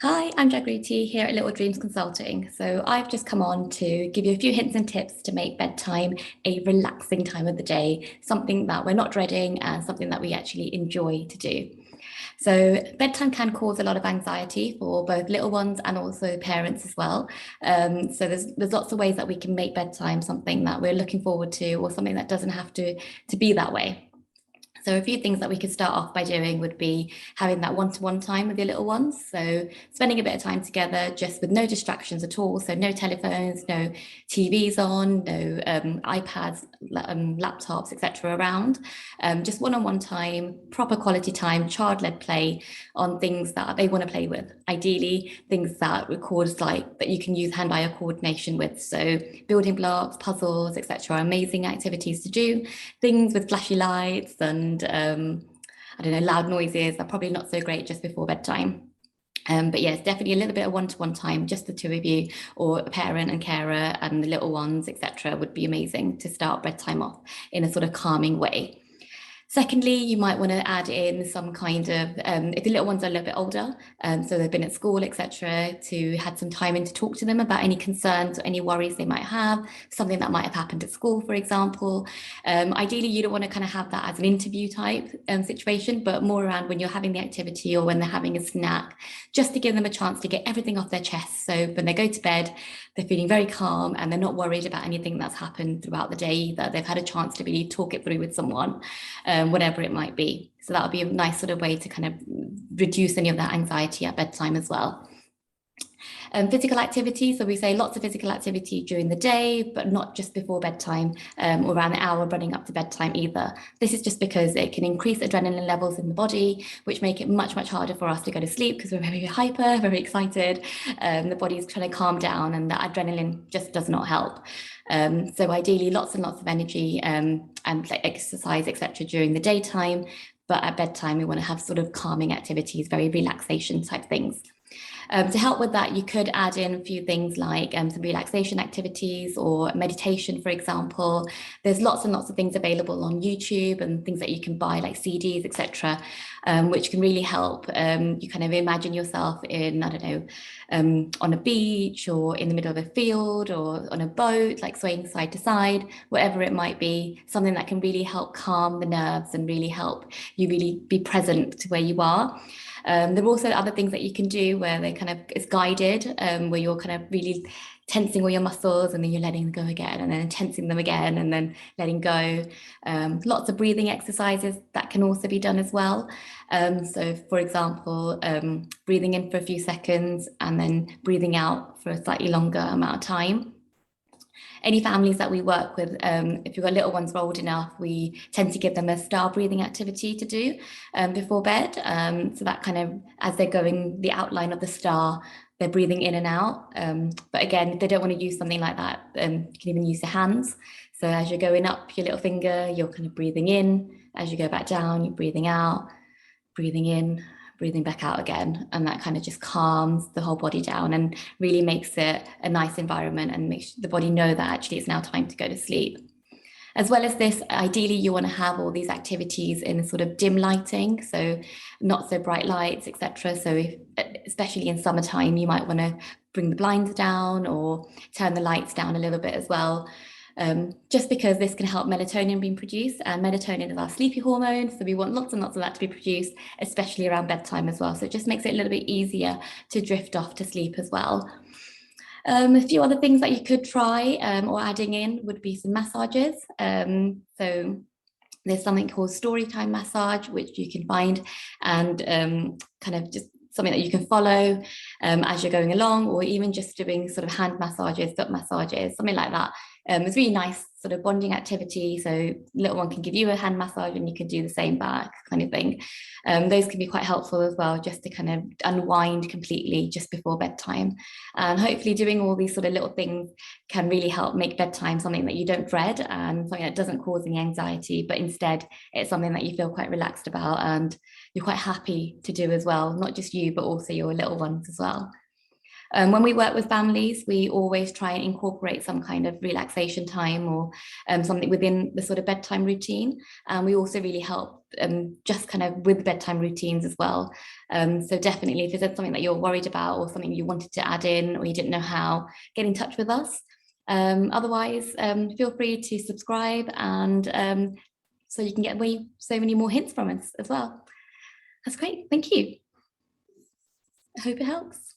Hi, I'm Jagruti here at Little Dreams Consulting. So I've just come on to give you a few hints and tips to make bedtime a relaxing time of the day, something that we're not dreading and something that we actually enjoy to do. So bedtime can cause a lot of anxiety for both little ones and also parents as well. So there's lots of ways that we can make bedtime something that we're looking forward to or something that doesn't have to be that way. So a few things that we could start off by doing would be having that one-to-one time with your little ones. So spending a bit of time together just with no distractions at all. So no telephones, no TVs on, no iPads, laptops, etc. around. Just one-on-one time, proper quality time, child-led play on things that they want to play with. Ideally, things that records like that you can use hand-eye coordination with. So building blocks, puzzles, etc. are amazing activities to do. Things with flashy lights and I don't know, loud noises are probably not so great just before bedtime. But yes, definitely a little bit of one-to-one time, just the two of you, or a parent and carer and the little ones, etc., would be amazing to start bedtime off in a sort of calming way. Secondly, you might want to add in some kind of, if the little ones are a little bit older, so they've been at school, etc., to had some time in to talk to them about any concerns or any worries they might have, something that might have happened at school, for example. Ideally, you don't want to kind of have that as an interview type situation, but more around when you're having the activity or when they're having a snack, just to give them a chance to get everything off their chest. So when they go to bed, they're feeling very calm and they're not worried about anything that's happened throughout the day, that they've had a chance to really talk it through with someone, whatever it might be. So that would be a nice sort of way to kind of reduce any of that anxiety at bedtime as well. Physical activity, so we say lots of physical activity during the day, but not just before bedtime or around the hour running up to bedtime either. This is just because it can increase adrenaline levels in the body, which make it much, much harder for us to go to sleep because we're very hyper, very excited. The body's trying to calm down and that adrenaline just does not help. So ideally, lots and lots of energy and like exercise, etc. during the daytime, but at bedtime, we want to have sort of calming activities, very relaxation type things. To help with that, you could add in a few things like some relaxation activities or meditation, for example. There's lots and lots of things available on YouTube and things that you can buy like CDs, etc., which can really help. You kind of imagine yourself in, I don't know, on a beach or in the middle of a field or on a boat, like swaying side to side, whatever it might be, something that can really help calm the nerves and really help you really be present to where you are. There are also other things that you can do where they kind of it's guided, where you're kind of really tensing all your muscles and then you're letting them go again and then tensing them again and then letting go. Lots of breathing exercises that can also be done as well. So for example, breathing in for a few seconds and then breathing out for a slightly longer amount of time. Any families that we work with, if you've got little ones old enough, we tend to give them a star breathing activity to do before bed. So that kind of, as they're going the outline of the star, they're breathing in and out. But again, if they don't want to use something like that, you can even use your hands. So as you're going up your little finger, you're kind of breathing in. As you go back down, you're breathing out, breathing in, breathing back out again. And that kind of just calms the whole body down and really makes it a nice environment and makes the body know that actually it's now time to go to sleep. As well as this, ideally you want to have all these activities in sort of dim lighting, so not so bright lights, etc. So if, especially in summertime, you might want to bring the blinds down or turn the lights down a little bit as well. Just because this can help melatonin being produced, and melatonin is our sleepy hormone, so we want lots and lots of that to be produced, especially around bedtime as well. So it just makes it a little bit easier to drift off to sleep as well. A few other things that you could try or adding in would be some massages. So there's something called storytime massage, which you can find and kind of just something that you can follow as you're going along, or even just doing sort of hand massages, foot massages, something like that. It's really nice sort of bonding activity. So little one can give you a hand massage and you can do the same back kind of thing. Those can be quite helpful as well, just to kind of unwind completely just before bedtime. And hopefully doing all these sort of little things can really help make bedtime something that you don't dread and something that doesn't cause any anxiety, but instead it's something that you feel quite relaxed about and you're quite happy to do as well, not just you, but also your little ones as well. When we work with families, we always try and incorporate some kind of relaxation time or something within the sort of bedtime routine. And we also really help just kind of with bedtime routines as well. So definitely, if there's something that you're worried about or something you wanted to add in or you didn't know how, get in touch with us. Otherwise, feel free to subscribe and so you can get so many more hints from us as well. That's great. Thank you. I hope it helps.